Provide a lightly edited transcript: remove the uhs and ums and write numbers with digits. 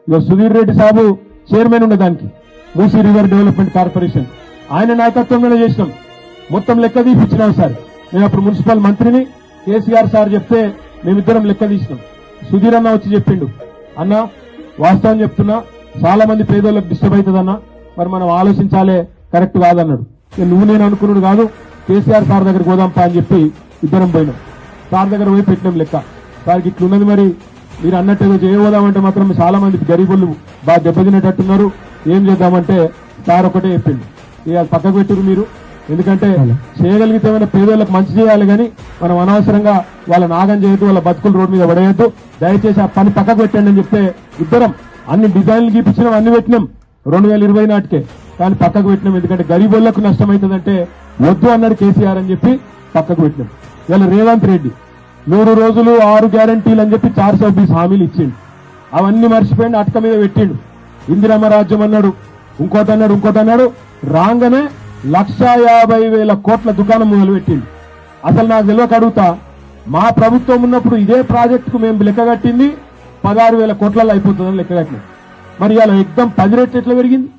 ఇక సుధీర్ రెడ్డి సాబు చైర్మన్ ఉండే దానికి మూసీ రివర్ డెవలప్మెంట్ కార్పొరేషన్ ఆయన నాయకత్వంలోనే చేసినాం. మొత్తం లెక్క తీపిచ్చినాం సార్. నేను అప్పుడు మున్సిపల్ మంత్రిని, కేసీఆర్ సార్ చెప్తే మేమిద్దరం లెక్క తీసినాం. సుధీర్ అన్న వచ్చి చెప్పిండు, అన్న వాస్తవం చెప్తున్నా చాలా మంది పేదోళ్ళకి డిస్టర్బ్ అవుతుందన్నా, మరి మనం ఆలోచించాలే, కరెక్ట్ కాదన్నాడు. నువ్వు నేను అనుకున్నాడు కాదు, కేసీఆర్ సార్ దగ్గరికి పోదాంపా అని చెప్పి ఇద్దరం పోయినాం. సార్ దగ్గర పోయి పెట్టినాం లెక్క. సార్కి ఇట్లున్నది, మరి మీరు అన్నట్టు ఏదో చేయబోదామంటే మాత్రం చాలా మంది గరీబులు బాగా దెబ్బతినేటట్టున్నారు, ఏం చేద్దామంటే సార్ ఒకటే చెప్పిండు, ఇక పక్కకు పెట్టారు మీరు, ఎందుకంటే చేయగలిగితే ఏమైనా పేదోళ్ళకి మంచి చేయాలి కానీ మనం అనవసరంగా వాళ్ళ నాగం చేయొద్దు, వాళ్ళ బతుకులు రోడ్డు మీద పడేయద్దు, దయచేసి ఆ పని పక్కకు పెట్టండి అని చెప్తే ఇద్దరం అన్ని డిజైన్లు గీపించినాం, అన్ని పెట్టినాం 2020 నాటికే. కానీ పక్కకు పెట్టినాం, ఎందుకంటే గరీబోళ్లకు నష్టం అవుతుందంటే వద్దు అన్నాడు కేసీఆర్ అని చెప్పి పక్కకు పెట్టినాం. ఇలా రేవంత్ రెడ్డి 100 రోజులు 6 గ్యారంటీలు అని చెప్పి 420 హామీలు ఇచ్చిండు, అవన్నీ మర్చిపోయింది, అటక మీద పెట్టిండు. ఇందిరమ్మ రాజ్యం అన్నాడు, ఇంకోటి అన్నాడు, రాగానే 1,50,000 కోట్ల దుకాణం మొదలు పెట్టిండు. అసలు నాకు తెలియక అడుగుతా, మా ప్రభుత్వం ఉన్నప్పుడు ఇదే ప్రాజెక్టుకు మేము లెక్క కట్టింది 16,000 కోట్లలో అయిపోతుందని లెక్క కట్టినాం. మరి ఇలా ఎగ్దం 10 రెట్లు ఎట్లా పెరిగింది?